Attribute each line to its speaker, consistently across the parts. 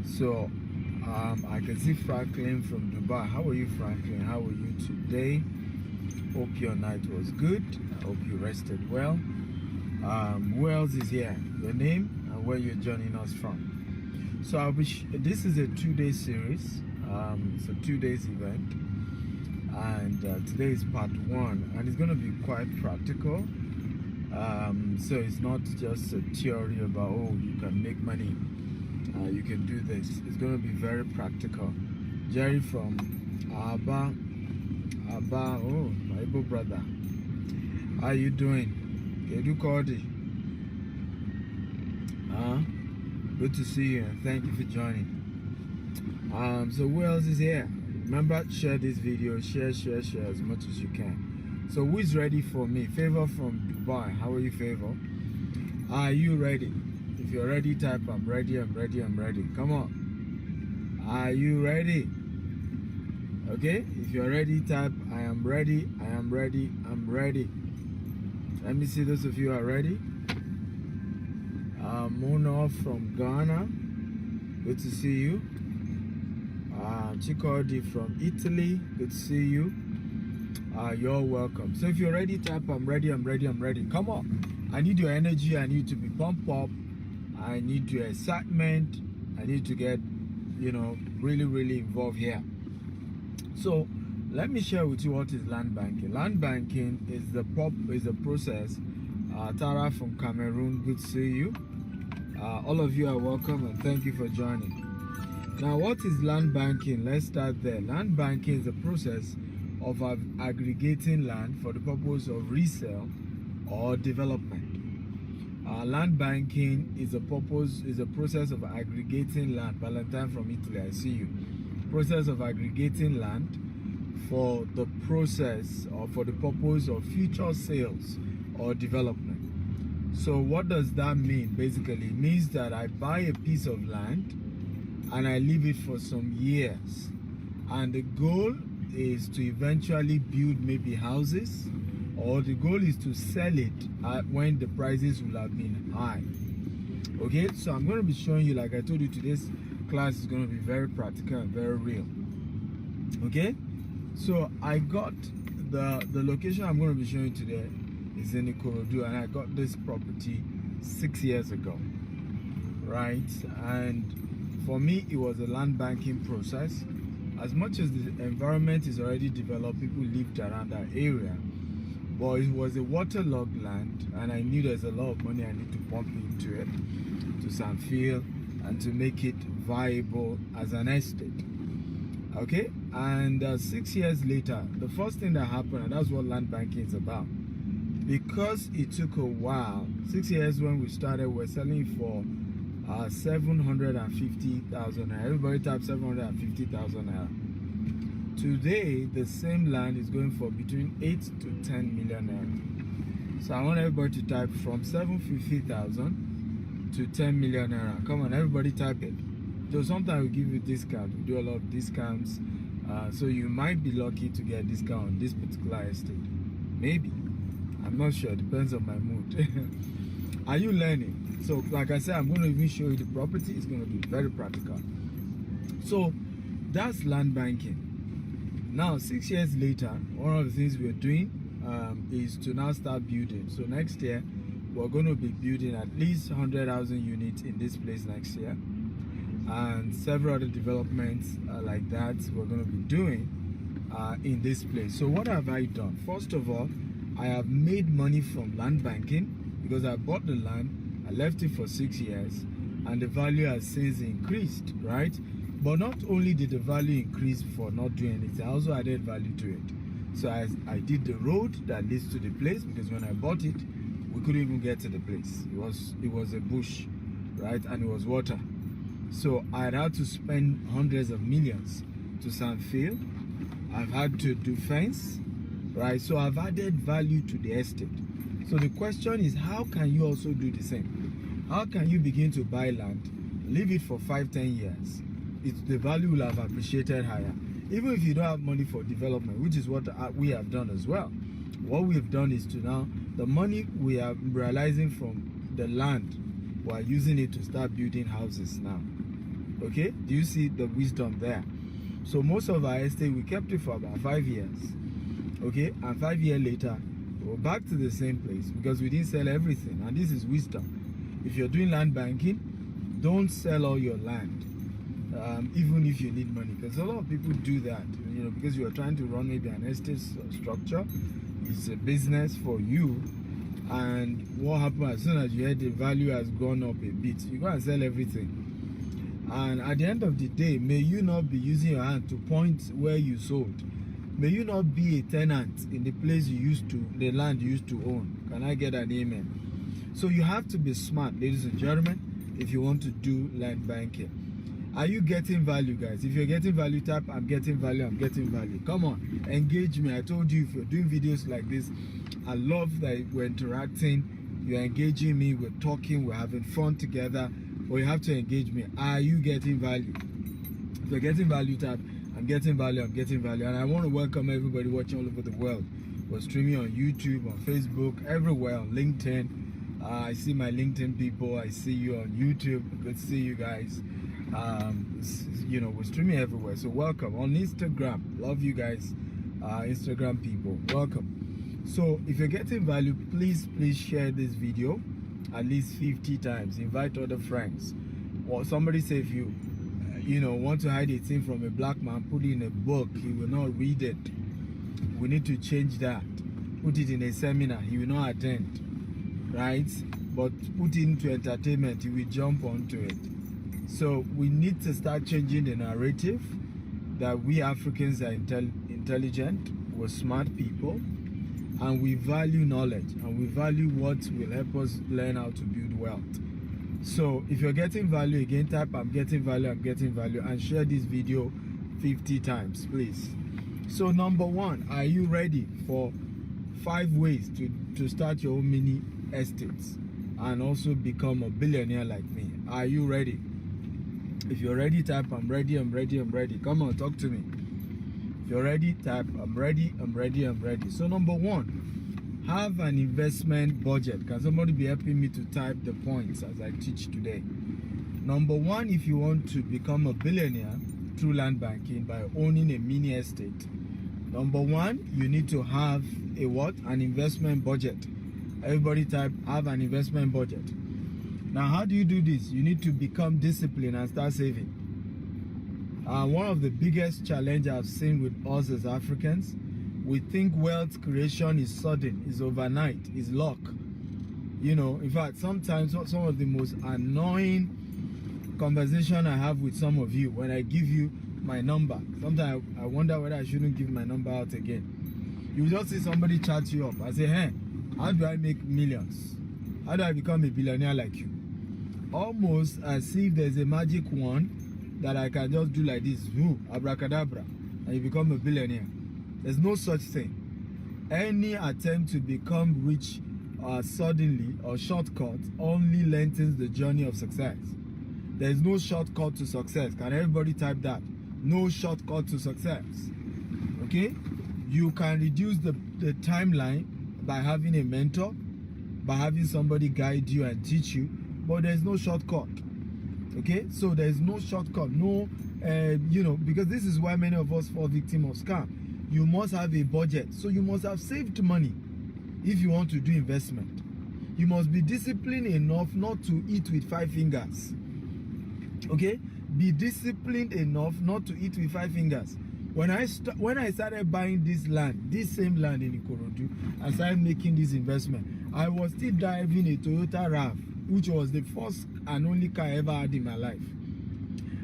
Speaker 1: So I can see Franklin from Dubai. How are you, Franklin? How are you today? Hope your night was good. I hope you rested well. Who else is here? Your name and where you're joining us from. So I'll be this is a 2-day series. It's a 2 days event, and today is part 1, and it's going to be quite practical. So it's not just a theory about, oh, you can make money, you can do this. It's going to be very practical. Jerry from Abba, oh, my Igbo brother, how you doing? Kedu Kodi? Good to see you, and thank you for joining. So who else is here? Remember, share this video, share as much as you can. So who is ready for me? Favor from Dubai. How are you, Favor? Are you ready? If you're ready, type I'm ready. Come on. Are you ready? Okay, if you're ready, type I am ready. I'm ready. Let me see those of you who are ready. Mona from Ghana, good to see you. Chikodi from Italy, good to see you. You're welcome. So if you're ready, type I'm ready. Come on, I need your energy. I need to be pumped up. I need your excitement. I need to get, really involved here. So let me share with you what is land banking. Land banking is the process. Tara from Cameroon, good to see you. All of you are welcome, and thank you for joining. Now, what is land banking? Let's start there. Land banking is the process of aggregating land for the purpose of resale or development. Land banking is a process of aggregating land. Valentine from Italy, I see you. Process of aggregating land for the process or for the purpose of future sales or development. So what does that mean? Basically, it means that I buy a piece of land and I leave it for some years, and the goal is to eventually build maybe houses, or the goal is to sell it when the prices will have been high. Okay, so I'm going to be showing you, like I told you, today's class is going to be very practical and very real. Okay, so I got the location I'm going to be showing you today is in Ikorodu, and I got this property 6 years ago, right? And for me, it was a land banking process. As much as the environment is already developed, people lived around that area, but it was a waterlogged land, and I knew there's a lot of money I need to pump into it, to Sanfield, and to make it viable as an estate. Okay, and 6 years later, the first thing that happened, and that's what land banking is about, because it took a while. 6 years when we started, we're selling for 750,000. Everybody type 750,000 naira. Today, the same land is going for between 8 to 10 million naira. So I want everybody to type from 750,000 to 10 million naira. Come on, everybody type it. So sometimes we give you discount. We do a lot of discounts. So you might be lucky to get a discount on this particular estate. Maybe. I'm not sure. It depends on my mood. Are you learning? So like I said, I'm going to even show you the property. It's going to be very practical. So that's land banking. Now 6 years later, one of the things we're doing is to now start building. So next year we're going to be building at least 100,000 units in this place next year, and several other developments like that we're going to be doing in this place. So what have I done? First of all, I have made money from land banking because I bought the land, I left it for 6 years, and the value has since increased, right? But not only did the value increase for not doing anything, I also added value to it. So I did the road that leads to the place, because when I bought it, we couldn't even get to the place. It was a bush, right? And it was water. So I had to spend hundreds of millions to Sanfield. I've had to do fence, right? So I've added value to the estate. So the question is, how can you also do the same? How can you begin to buy land, leave it for 5-10 years? The value will have appreciated higher. Even if you don't have money for development, which is what we have done as well. What we have done is to now, the money we are realizing from the land, we are using it to start building houses now. Okay, do you see the wisdom there? So most of our estate, we kept it for about 5 years. Okay, and 5 years later, we're back to the same place because we didn't sell everything. And this is wisdom. If you're doing land banking, don't sell all your land, even if you need money, because a lot of people do that, you know, because you are trying to run maybe an estate structure. It's a business for you, and what happens as soon as you hear the value has gone up a bit, you go and sell everything. And at the end of the day, may you not be using your hand to point where you sold. May you not be a tenant in the place you used to, the land you used to own. Can I get an amen? So you have to be smart, ladies and gentlemen, if you want to do land banking. Are you getting value, guys? If you're getting value, type I'm getting value, I'm getting value. Come on, engage me. I told you, if you're doing videos like this, I love that we're interacting, you're engaging me, we're talking, we're having fun together, but you have to engage me. Are you getting value? If you're getting value, type I'm getting value, I'm getting value. And I want to welcome everybody watching all over the world. We're streaming on YouTube, on Facebook, everywhere, on LinkedIn. I see my LinkedIn people, I see you on YouTube. Good to see you guys. You know, we're streaming everywhere, so welcome. On Instagram, love you guys, Instagram people, welcome. So if you're getting value, please share this video at least 50 times. Invite other friends. Or somebody say, if you know, want to hide a thing from a black man, put it in a book, he will not read it. We need to change that. Put it in a seminar, he will not attend, right? But put it into entertainment, he will jump onto it. So we need to start changing the narrative that we Africans are intelligent, we're smart people, and we value knowledge, and we value what will help us learn how to build wealth. So if you're getting value, again, type I'm getting value, I'm getting value, and share this video 50 times, please. So number one, are you ready for 5 ways to start your own mini estates and also become a billionaire like me? Are you ready? If you're ready, type I'm ready, I'm ready, I'm ready. Come on, talk to me. If you're ready, type I'm ready, I'm ready, I'm ready. So number one, have an investment budget. Can somebody be helping me to type the points as I teach today? Number one, if you want to become a billionaire through land banking by owning a mini estate, number one, you need to have a what? An investment budget. Everybody type have an investment budget. Now, how do you do this? You need to become disciplined and start saving. One of the biggest challenges I've seen with us as Africans, we think wealth creation is sudden, is overnight, is luck. You know, in fact, sometimes some of the most annoying conversation I have with some of you, when I give you my number, sometimes I wonder whether I shouldn't give my number out again. You just see somebody chat you up. I say, hey, how do I make millions? How do I become a billionaire like you? Almost as if there's a magic wand that I can just do like this, abracadabra, and you become a billionaire. There's no such thing. Any attempt to become rich suddenly or shortcut only lengthens the journey of success. There's no shortcut to success. Can everybody type that? No shortcut to success. Okay? You can reduce the timeline by having a mentor, by having somebody guide you and teach you, but there's no shortcut. Okay, so there's no shortcut, no, you know, because this is why many of us fall victim of scam. You must have a budget, so you must have saved money if you want to do investment. You must be disciplined enough not to eat with 5 fingers. Okay, be disciplined enough not to eat with 5 fingers. When I started buying this land, this same land in Ikorodu, I started making this investment, I was still driving a Toyota RAV, which was the first and only car I ever had in my life.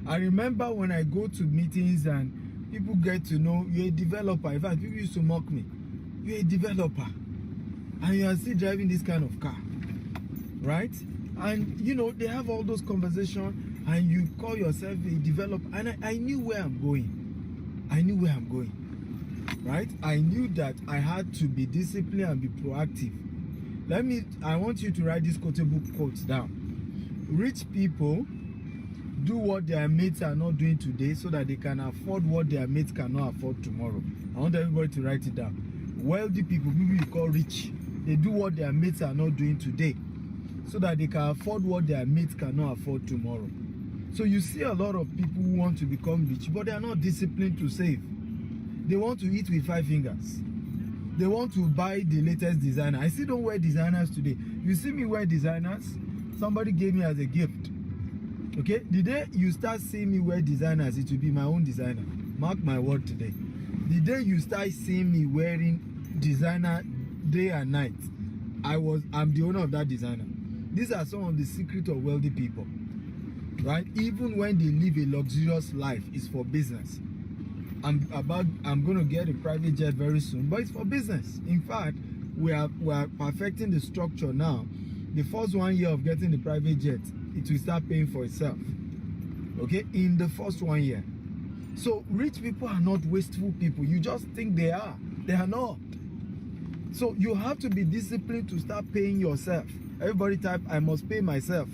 Speaker 1: I remember when I go to meetings and people get to know you're a developer. In fact, people used to mock me. You're a developer and you are still driving this kind of car, right? And you know, they have all those conversations and you call yourself a developer. And I knew where I'm going. I knew where I'm going, right? I knew that I had to be disciplined and be proactive. I want you to write these quotable quotes down. Rich people do what their mates are not doing today so that they can afford what their mates cannot afford tomorrow. I want everybody to write it down. Wealthy people you call rich, they do what their mates are not doing today so that they can afford what their mates cannot afford tomorrow. So you see a lot of people who want to become rich, but they are not disciplined to save. They want to eat with 5 fingers. They want to buy the latest designer. I still don't wear designers today. You see me wear designers, somebody gave me as a gift. Okay, the day you start seeing me wear designers, it will be my own designer. Mark my word today. The day you start seeing me wearing designer day and night, I'm the owner of that designer. These are some of the secrets of wealthy people, right? Even when they live a luxurious life, it's for business. I'm going to get a private jet very soon, but it's for business. In fact, we are perfecting the structure now. The first 1 year of getting the private jet, it will start paying for itself. Okay, in the first 1 year. So rich people are not wasteful people. You just think they are. They are not. So you have to be disciplined to start paying yourself. Everybody type, I must pay myself.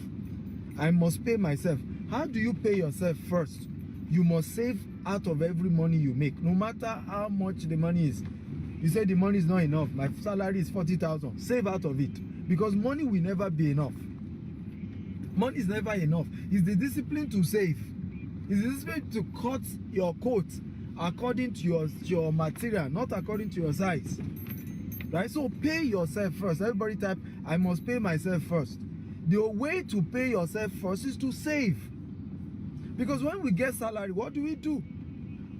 Speaker 1: I must pay myself. How do you pay yourself first? You must save out of every money you make, no matter how much the money is. You say the money is not enough. My salary is 40,000. Save out of it, because money will never be enough. Money is never enough. It's the discipline to save. It's the discipline to cut your coat according to your material, not according to your size. Right? So pay yourself first. Everybody type, I must pay myself first. The way to pay yourself first is to save. Because when we get salary, what do?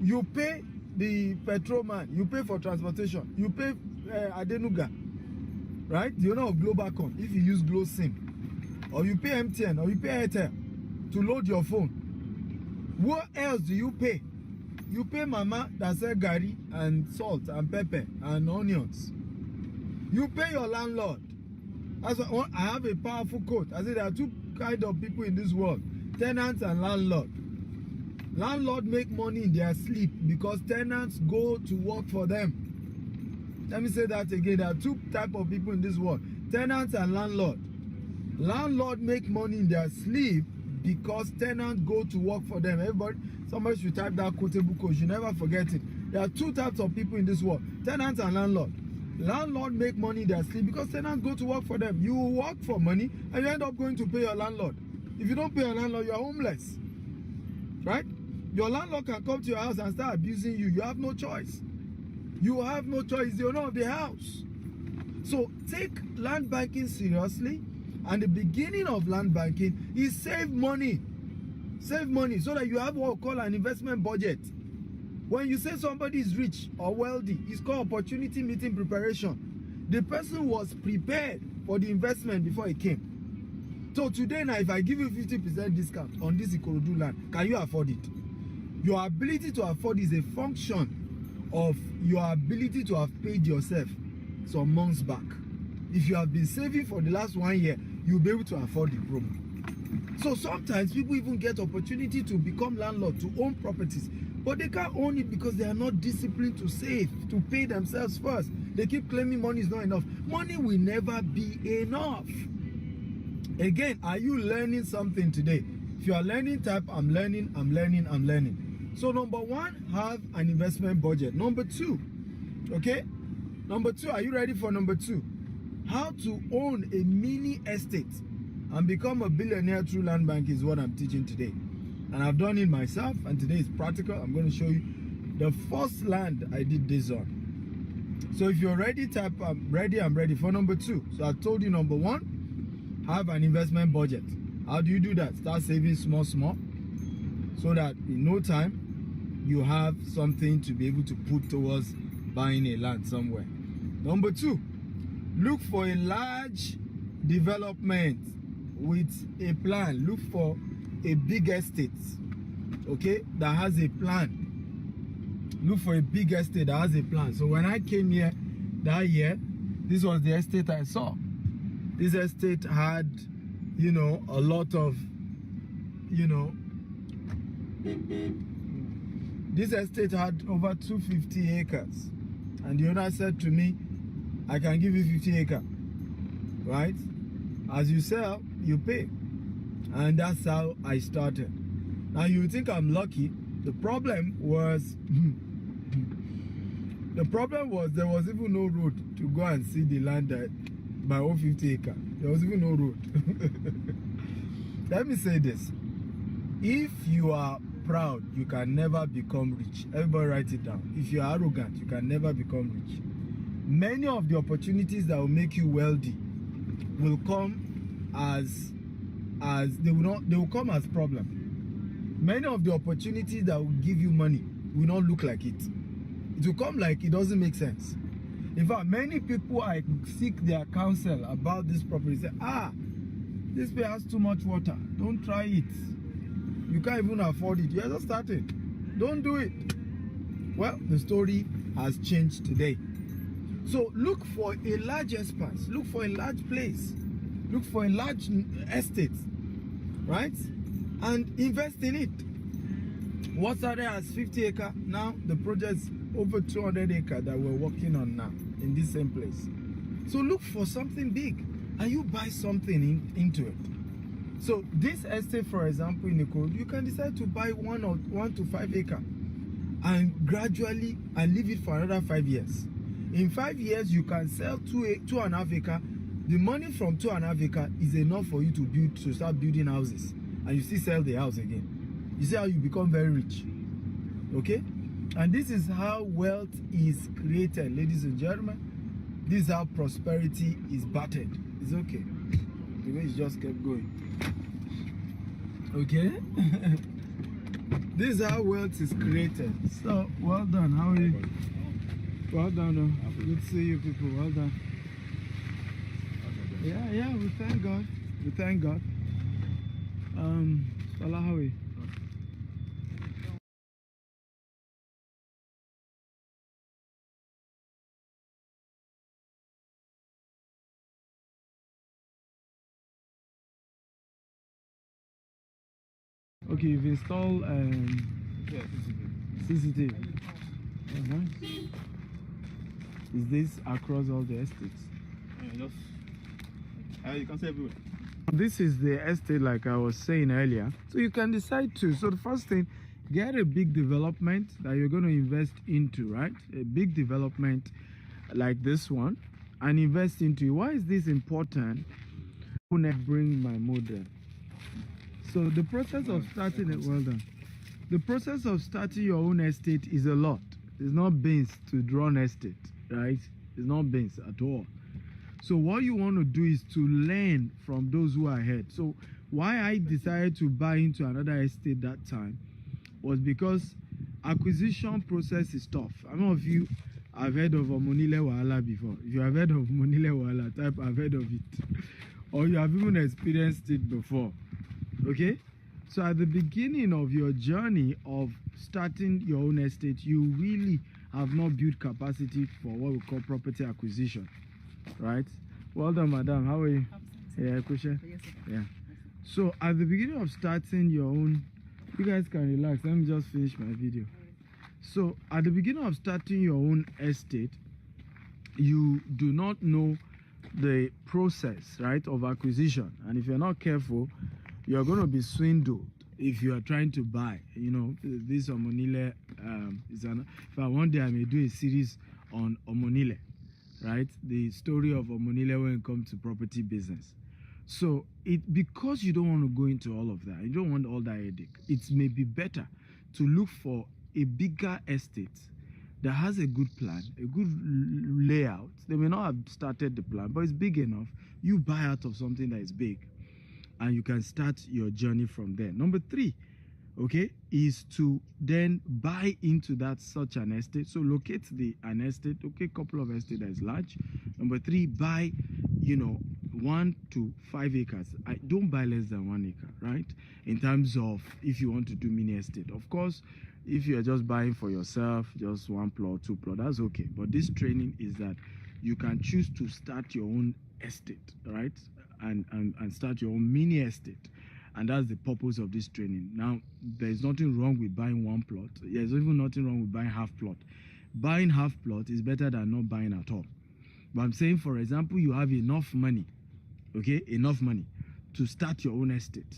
Speaker 1: You pay the petrol man, you pay for transportation, you pay Adenuga, right? The owner of Globacom, if you use Glo SIM, or you pay MTN, or you pay Airtel to load your phone. What else do you pay? You pay mama that sell garri and salt and pepper and onions. You pay your landlord. That's why I have a powerful quote. I say there are two kinds of people in this world: tenants and landlord. Landlord make money in their sleep because tenants go to work for them. Let me say that again. There are two types of people in this world: tenants and landlord. Landlord make money in their sleep because tenants go to work for them. Everybody, somebody should type that quotable quote. You never forget it. There are two types of people in this world: tenants and landlord. Landlord make money in their sleep because tenants go to work for them. You work for money and you end up going to pay your landlord. If you don't pay your landlord, you are homeless, right? Your landlord can come to your house and start abusing you. You have no choice. You have no choice. The owner of the house. So take land banking seriously. And the beginning of land banking is save money. Save money so that you have what we call an investment budget. When you say somebody is rich or wealthy, it's called opportunity meeting preparation. The person was prepared for the investment before it came. So today now, if I give you 50% discount on this Ikorodu land, can you afford it? Your ability to afford is a function of your ability to have paid yourself some months back. If you have been saving for the last 1 year, you'll be able to afford the promo. So sometimes people even get opportunity to become landlord, to own properties, but they can't own it because they are not disciplined to save, to pay themselves first. They keep claiming money is not enough. Money will never be enough. Again, are you learning something today? If you are learning, type, I'm learning, I'm learning, I'm learning. So number one, have an investment budget. Number two, okay? Number two, are you ready for number two? How to own a mini estate and become a billionaire through land bank is what I'm teaching today. And I've done it myself, and today is practical. I'm going to show you the first land I did this on. So if you're ready, type, I'm ready for number two. So I told you number one, have an investment budget. How do you do that? Start saving small, so that in no time, you have something to be able to put towards buying a land somewhere. Number two, look for a large development with a plan. Look for a big estate, okay, that has a plan. Look for a big estate that has a plan. So when I came here that year, this was the estate I saw. This estate had, you know, a lot of, you know, this estate had over 250 acres. And the owner said to me, I can give you 50 acres, right? As you sell, you pay. And that's how I started. Now you think I'm lucky. The problem was, there was even no road to go and see the land that my own 50 acres. There was even no road. Let me say this. If you are proud, you can never become rich. Everybody write it down. If you are arrogant, you can never become rich. Many of the opportunities that will make you wealthy will come as they will come as problem. Many of the opportunities that will give you money will not look like it. It will come like it doesn't make sense. In fact, many people I seek their counsel about this property say, this place has too much water. Don't try it. You can't even afford it. You're just starting. Don't do it. Well, the story has changed today. So look for a large expanse. Look for a large place. Look for a large estate, right? And invest in it. What's out there as 50 acre? Now the project's over 200 acre that we're working on now in this same place. So look for something big and you buy something into it. So this estate, for example, in Ikorodu, you can decide to buy 1 to 5 acre and gradually and leave it for another 5 years. In 5 years, you can sell 2.5 acre. The money from 2.5 acre is enough for you to start building houses, and you still sell the house again. You see how you become very rich. Okay? And this is how wealth is created, ladies and gentlemen. This is how prosperity is battered. It's okay. The way it just kept going. Okay? This is how wealth is created. So, well done. How are you? Well done. Good to see you people. Well done. Yeah, we thank God. We thank God. Salah, how are you? Okay, you've installed CCTV. Oh, nice. Is this across all the estates?
Speaker 2: Yeah, you can see everywhere.
Speaker 1: This is the estate like I was saying earlier. So you can decide to. So the first thing, get a big development that you're going to invest into, right? A big development like this one and invest into it. Why is this important? I'm going to bring my model. So the process of starting it, well done. The process of starting your own estate is a lot. It's not beans to draw an estate, right? It's not beans at all. So what you want to do is to learn from those who are ahead. So why I decided to buy into another estate that time was because acquisition process is tough. I don't know if you have heard of Omonile Wahala before. If you have heard of Omonile Wahala, type I've heard of it. Or you have even experienced it before. Okay? So at the beginning of your journey of starting your own estate, you really have not built capacity for what we call property acquisition. Right? Well done, madam. How are you? Yeah, question.
Speaker 3: Yes,
Speaker 1: yeah. So at the beginning of starting your own, you guys can relax. Let me just finish my video. So at the beginning of starting your own estate, you do not know the process, right, of acquisition. And if you're not careful, you're going to be swindled if you are trying to buy. You know, this Omonile is if one day I may do a series on Omonile, right? The story of Omonile when it comes to property business. So because you don't want to go into all of that, you don't want all that headache, it may be better to look for a bigger estate that has a good plan, a good layout. They may not have started the plan, but it's big enough. You buy out of something that is big and you can start your journey from there. Number 3, okay, is to then buy into that such an estate. So locate an estate, okay, couple of estate that is large. Number 3, buy, 1 to 5 acres. Don't buy less than 1 acre, right? In terms of if you want to do mini estate. Of course, if you are just buying for yourself, just 1 plot, 2 plot, that's okay. But this training is that you can choose to start your own estate, right? And start your own mini estate. And that's the purpose of this training. Now, there's nothing wrong with buying 1 plot. There's even nothing wrong with buying half plot. Buying half plot is better than not buying at all. But I'm saying, for example, you have enough money, okay, enough money to start your own estate,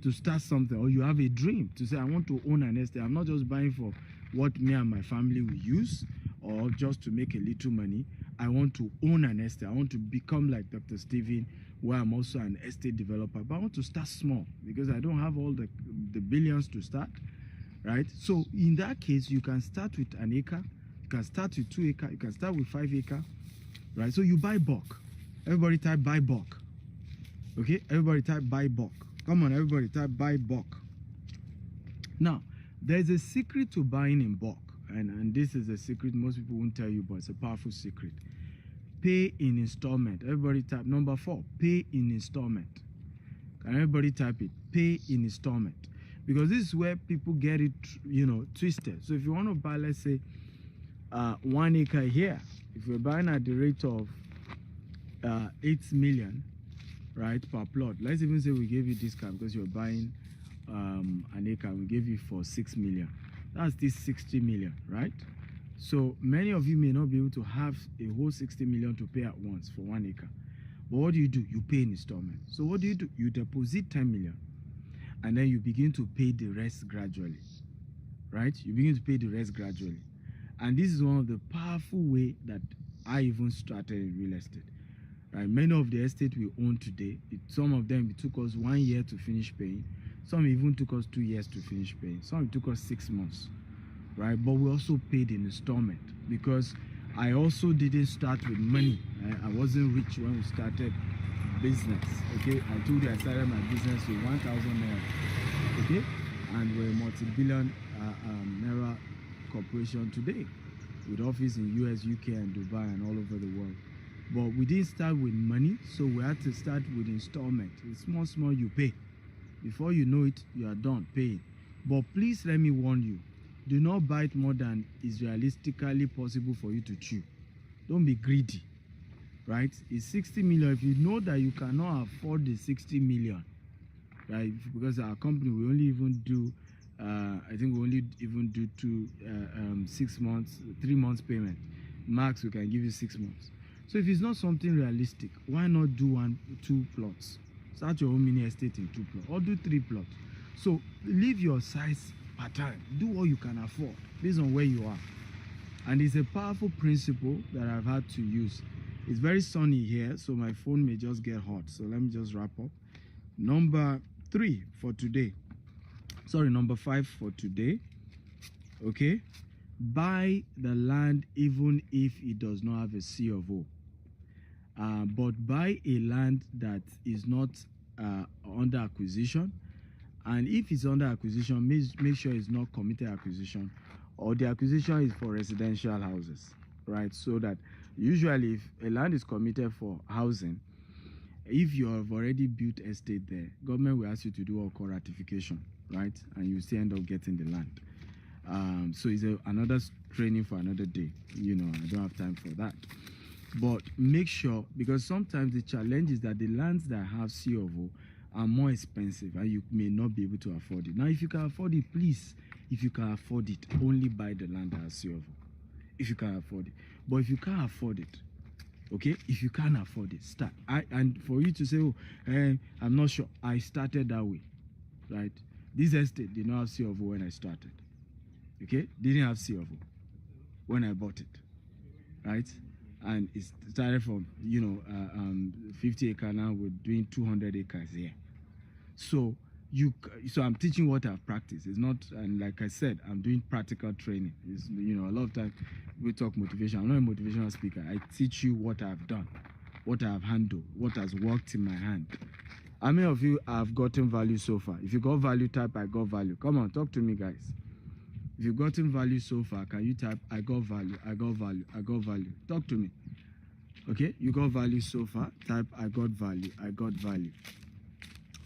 Speaker 1: to start something, or you have a dream to say, I want to own an estate. I'm not just buying for what me and my family will use or just to make a little money. I want to own an estate. I want to become like Dr. Stephen, where I'm also an estate developer, but I want to start small because I don't have all the billions to start, right? So in that case, you can start with an acre, you can start with 2 acres, you can start with 5 acres, right? So you buy bulk. Everybody type buy bulk. Okay, everybody type buy bulk. Come on, everybody type buy bulk. Now, there's a secret to buying in bulk, and this is a secret most people won't tell you, but it's a powerful secret. Pay in installment. Everybody type number 4, pay in installment. Can everybody type it? Pay in installment. Because this is where people get it, twisted. So if you want to buy, let's say, 1 acre here, if you're buying at the rate of 8 million, right, per plot, let's even say we gave you discount because you're buying an acre, we gave you for 6 million. That's this 60 million, right? So many of you may not be able to have a whole 60 million to pay at once for 1 acre. But what do? You pay in installment. So what do? You deposit 10 million and then you begin to pay the rest gradually, right? You begin to pay the rest gradually. And this is one of the powerful ways that I even started in real estate. Right? Many of the estate we own today, some of them, it took us 1 year to finish paying. Some even took us 2 years to finish paying. Some it took us 6 months, right? But we also paid in installment because I also didn't start with money. I wasn't rich when we started business, okay? I told you I started my business with 1,000 naira, okay? And we're a multi-billion naira corporation today with office in US, UK, and Dubai, and all over the world. But we didn't start with money, so we had to start with installment. It's small you pay. Before you know it, you are done paying. But please let me warn you, do not buy more than is realistically possible for you to chew. Don't be greedy, right? It's 60 million. If you know that you cannot afford the 60 million, right? Because our company, we only even do, I think we only even do 6 months, 3 months payment. Max, we can give you 6 months. So if it's not something realistic, why not do 2 plots? Start your own mini estate in 2 plots or do 3 plots. So leave your size per time. Do what you can afford based on where you are. And it's a powerful principle that I've had to use. It's very sunny here, so my phone may just get hot. So let me just wrap up. Number 3 for today. Sorry, number 5 for today. Okay. Buy the land even if it does not have a C of O. But buy a land that is not under acquisition, and if it's under acquisition, make sure it's not committed acquisition, or the acquisition is for residential houses, right? So that usually if a land is committed for housing, if you have already built estate there, government will ask you to do what called ratification, right? And you still end up getting the land. So it's another training for another day. I don't have time for that. But make sure, because sometimes the challenge is that the lands that have C of O are more expensive and you may not be able to afford it. Now, if you can afford it, please, if you can afford it, only buy the land that has C of O. If you can afford it. But if you can't afford it, okay, if you can't afford it, start. And for you to say, I'm not sure, I started that way, right? This estate did not have C of O when I started, okay? Didn't have C of O when I bought it, right? And it started from 50 acres. Now we're doing 200 acres here. So I'm teaching what I've practiced. It's not, and like I said, I'm doing practical training. It's, a lot of times we talk motivation. I'm not a motivational speaker. I teach you what I've done, what I've handled, what has worked in my hand. How many of you have gotten value so far? If you got value, type I got value. Come on, talk to me, guys. If you've gotten value so far, can you type I got value, I got value, I got value? Talk to me. Okay, you got value so far, type I got value, I got value.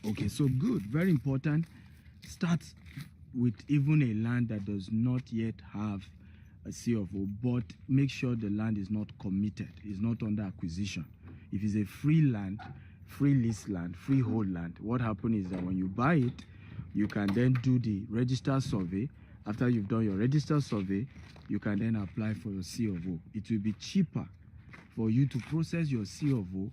Speaker 1: Okay, so good, very important. Start with even a land that does not yet have a C of O, but make sure the land is not committed, is not under acquisition. If it's a free land, free lease land, freehold land, what happens is that when you buy it, you can then do the register survey. After you've done your register survey, you can then apply for your C of O. It will be cheaper for you to process your C of O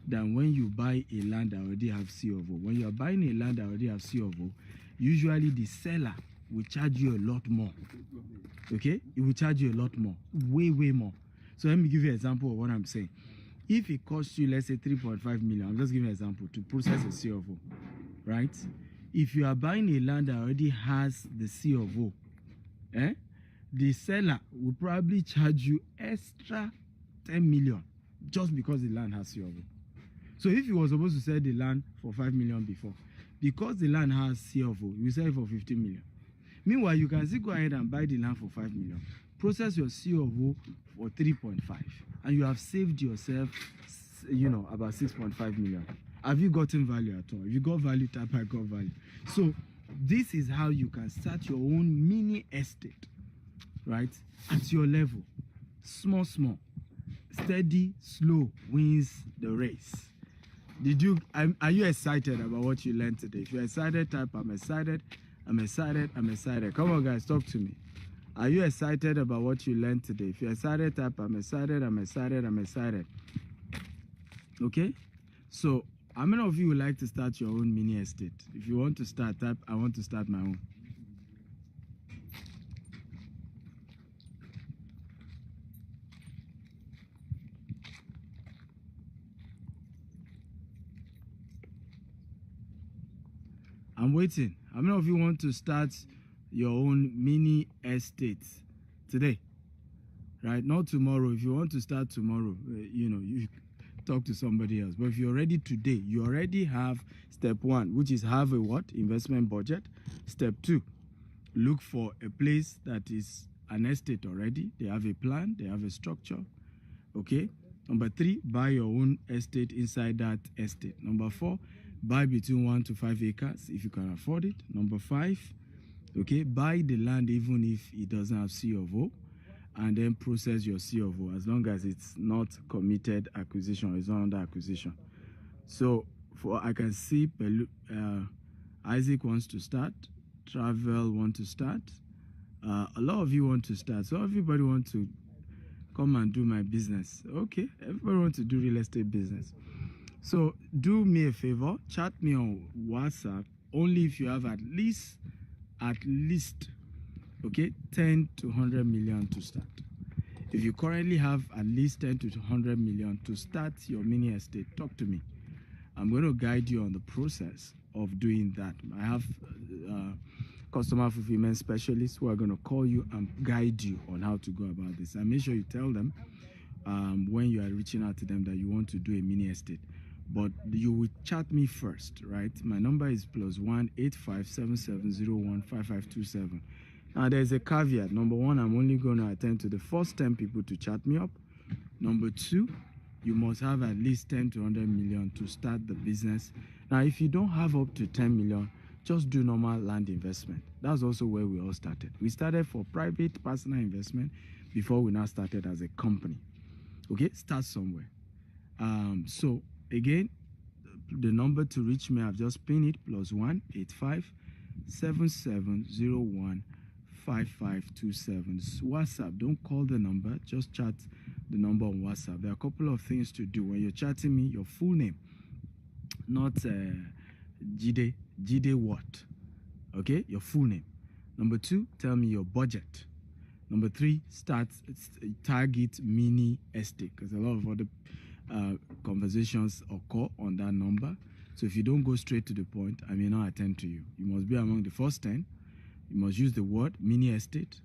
Speaker 1: than when you buy a land that already have C of O. When you are buying a land that already have C of O, usually the seller will charge you a lot more. Okay? It will charge you a lot more, way more. So let me give you an example of what I'm saying. If it costs you, let's say 3.5 million, I'm just giving an example, to process a C of O, right? If you are buying a land that already has the C of O, the seller will probably charge you extra 10 million just because the land has C of O. So if you were supposed to sell the land for 5 million before, because the land has C of O, you sell it for 15 million. Meanwhile, you can still go ahead and buy the land for 5 million, process your C of O for 3.5, and you have saved yourself, about 6.5 million. Have you gotten value at all? If you got value, type I got value. So this is how you can start your own mini estate, right? At your level, small, steady, slow wins the race. Are you excited about what you learned today? If you're excited, type I'm excited. I'm excited. I'm excited. Come on, guys, talk to me. Are you excited about what you learned today? If you're excited, type I'm excited. I'm excited. I'm excited. Okay? So, how many of you would like to start your own mini estate? If you want to start, type I want to start my own. I'm waiting. How many of you want to start your own mini estate today? Right? Not tomorrow. If you want to start tomorrow, you talk to somebody else. But if you're ready today, you already have step 1, which is have a what? Investment budget. Step 2, look for a place that is an estate already. They have a plan. They have a structure. Okay? Number 3, buy your own estate inside that estate. Number 4, buy between 1 to 5 acres if you can afford it. Number 5, okay, buy the land even if it doesn't have C of O, and then process your C of O as long as it's not committed acquisition, it's not under acquisition. So I can see Isaac wants to start, Travel want to start, a lot of you want to start, so everybody wants to come and do my business. Okay, everybody wants to do real estate business. So do me a favor, chat me on WhatsApp only if you have at least, okay, 10 to 100 million to start. If you currently have at least 10 to 100 million to start your mini estate, talk to me. I'm going to guide you on the process of doing that. I have customer fulfillment specialists who are going to call you and guide you on how to go about this. And make sure you tell them when you are reaching out to them that you want to do a mini estate. But you will chat me first, right? My number is +1 857701 5527. Now there's a caveat. Number 1, I'm only going to attend to the first 10 people to chat me up. Number 2, you must have at least 10 to 100 million to start the business. Now, if you don't have up to 10 million, just do normal land investment. That's also where we all started. We started for private personal investment before we now started as a company. Okay, start somewhere. So again, the number to reach me, I've just pinned it, +1 857701 5527. WhatsApp, don't call the number, just chat the number on WhatsApp. There are a couple of things to do when you're chatting me. Your full name, not Jide what? Okay, your full name. Number 2, tell me your budget. Number 3, target mini estate, because a lot of other conversations occur on that number. So if you don't go straight to the point, I may not attend to you. You must be among the first 10. You must use the word mini estate.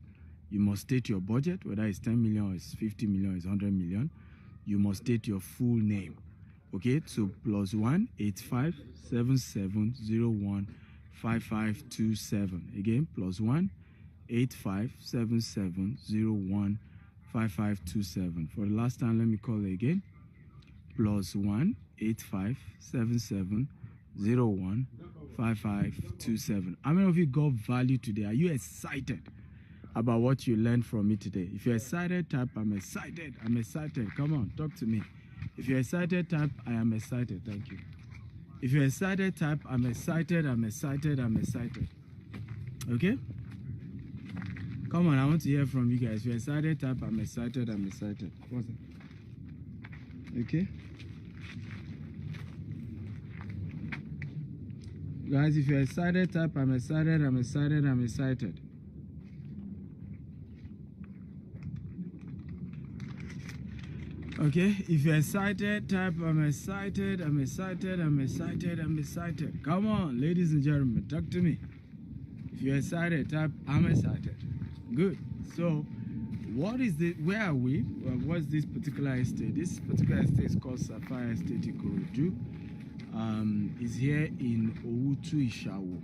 Speaker 1: You must state your budget, whether it's 10 million or it's 50 million or it's 100 million. You must state your full name. Okay, so +1 857701 5527. Again, +1 857701 5527. For the last time, let me call it again. +1 857701 5527. How many of you got value today? Are you excited about what you learned from me today? If you're excited, type I'm excited. I'm excited. Come on, talk to me. If you're excited, type I am excited. Thank you. If you're excited, type I'm excited. I'm excited. I'm excited. Okay? Come on, I want to hear from you guys. If you're excited, type I'm excited. I'm excited. What's it? Okay? Guys, if you're excited, type I'm excited. I'm excited. I'm excited. Okay, if you're excited, type I'm excited, I'm excited, I'm excited, I'm excited. Come on, ladies and gentlemen, talk to me. If you're excited, type I'm excited. Good. So, where are we? Well, what's this particular estate? This particular estate is called Sapphire Estate Ikorodu. Is here in Owutu Ishawo.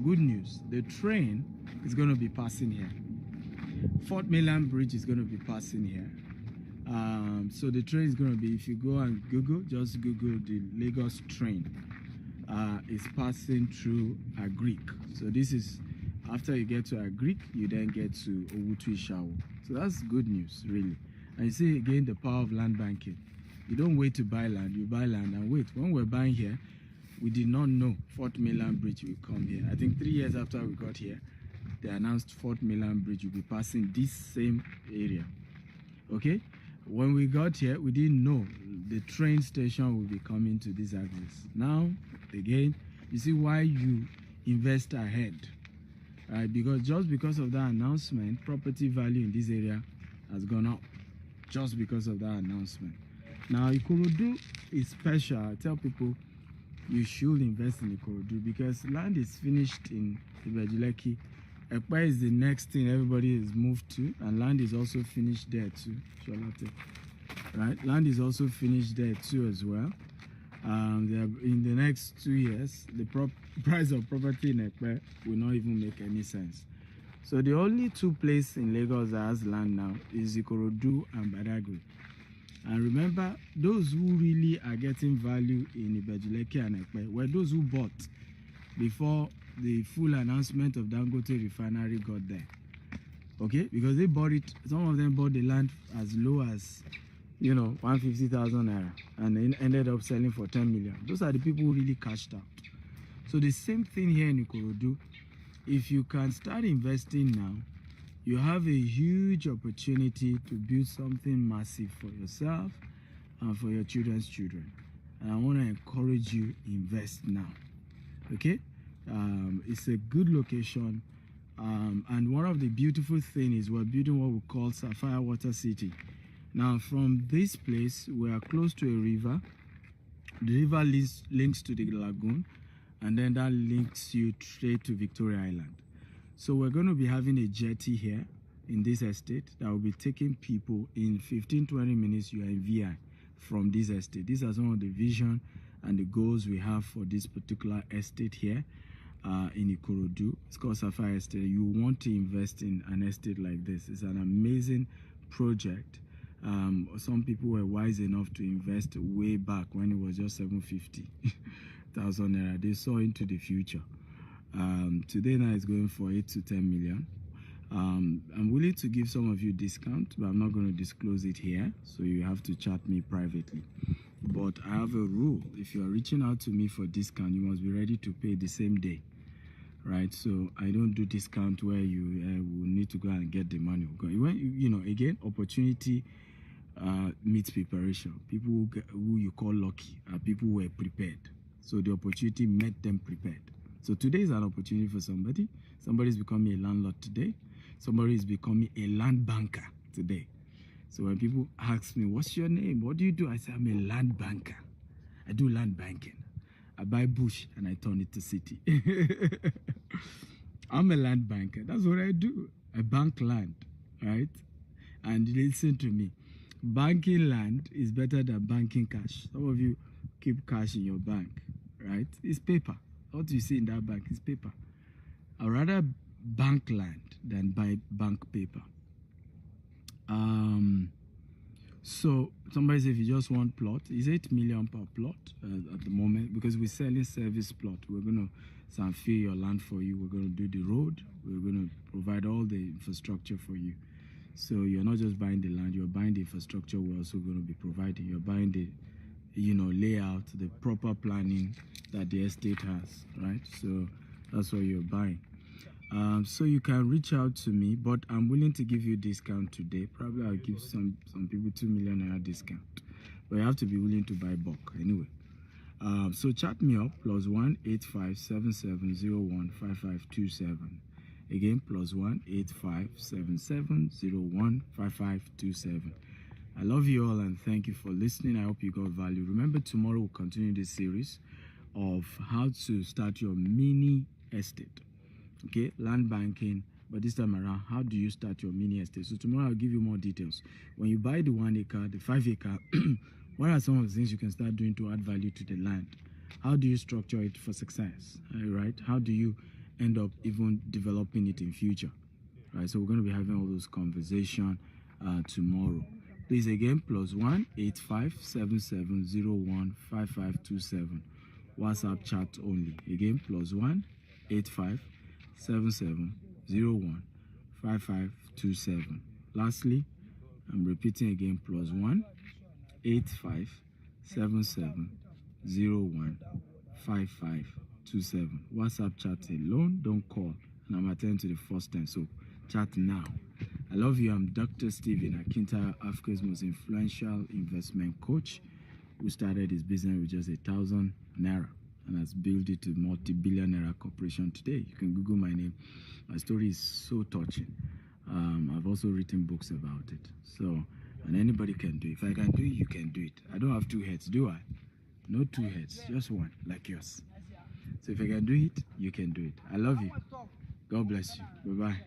Speaker 1: Good news, the train is going to be passing here. Fort Mainland Bridge is going to be passing here. So the train is going to be, if you go and Google, just Google the Lagos train. It's passing through Agric. So this is, after you get to Agric, you then get to Owutu Ishawo. So that's good news, really. And you see again the power of land banking. You don't wait to buy land, you buy land and wait. When we're buying here, we did not know Fort Mainland Bridge will come here. I think 3 years after we got here, they announced Fort Mainland Bridge will be passing this same area. Okay? When we got here, we didn't know the train station will be coming to this address. Now, again, you see why you invest ahead. Right? Because of that announcement, property value in this area has gone up. Just because of that announcement. Now, Ikorodu is special. I tell people you should invest in Ikorodu because land is finished in Ibejuleki. Ekpa is the next thing everybody is moved to, and land is also finished there too. Right? Land is also finished there too as well. In the next 2 years, the price of property in Ekpa will not even make any sense. So the only two places in Lagos that has land now is Ikorodu and Badagry. And remember, those who really are getting value in Ibejuleki and Ekpe were those who bought before the full announcement of Dangote refinery got there. Okay, because they bought it, some of them bought the land as low as 150,000 naira and then ended up selling for 10 million. Those are the people who really cashed out. So the same thing here in Ikorodu. If you can start investing now, you have a huge opportunity to build something massive for yourself and for your children's children. And I want to encourage you, invest now. Okay? It's a good location. And one of the beautiful things is we're building what we call Sapphire Water City. Now, from this place, we are close to a river. The river links to the lagoon, and then that links you straight to Victoria Island. So we're going to be having a jetty here in this estate that will be taking people in 15-20 minutes. You are in VI from this estate. These are some of the vision and the goals we have for this particular estate here in Ikorodu. It's called Sapphire Estate. You want to invest in an estate like this. It's an amazing project. Some people were wise enough to invest way back when it was just 750,000 naira. They saw into the future. Today now it's going for 8 to 10 million. I'm willing to give some of you discount, but I'm not going to disclose it here, so you have to chat me privately. But I have a rule: if you are reaching out to me for discount, you must be ready to pay the same day, right? So I don't do discount where you will need to go and get the money. Again, opportunity meets preparation. People who you call lucky are people who were prepared. So the opportunity made them prepared. So today is an opportunity for somebody. Somebody is becoming a landlord today. Somebody is becoming a land banker today. So when people ask me, what's your name? What do you do? I say, I'm a land banker. I do land banking. I buy bush and I turn it to city. I'm a land banker. That's what I do. I bank land, right? And listen to me. Banking land is better than banking cash. Some of you keep cash in your bank, right? It's paper. What you see in that bank is paper. I'd rather bank land than buy bank paper. So somebody says if you just want plot, it's 8 million per plot at the moment, because we're selling service plot. We're going to sanfil your land for you. We're going to do the road. We're going to provide all the infrastructure for you. So you're not just buying the land, you're buying the infrastructure. We're also going to be providing. You're buying the layout, the proper planning that the estate has, right? So that's what you're buying. So you can reach out to me, but I'm willing to give you a discount today. Probably I'll give some people 2 million naira discount, but you have to be willing to buy bulk anyway. So chat me up, +1 857701 5527. Again, +1 857701 5527. I love you all and thank you for listening. I hope you got value. Remember, tomorrow we'll continue this series of how to start your mini estate. Okay, land banking. But this time around, how do you start your mini estate? So tomorrow I'll give you more details. When you buy the 1 acre, the 5 acre, what are some of the things you can start doing to add value to the land? How do you structure it for success? Right? How do you end up even developing it in future? Right? So we're going to be having all those conversations tomorrow. Please again, +1 857701 5527. WhatsApp chat only. Again, +1 857701 5527. Lastly, I'm repeating again, +1 857701 5527. WhatsApp chat alone, don't call. And I'm attending to the first time, so chat now. I love you. I'm Dr. Stephen Akinta, Africa's most influential investment coach, who started his business with just 1,000 naira and has built it to multi-billion naira corporation today. You can Google my name. My story is so touching. I've also written books about it. So, and anybody can do it. If I can do it, you can do it. I don't have 2 heads, do I? No 2 heads, just one, like yours. So if I can do it, you can do it. I love you. God bless you. Bye-bye.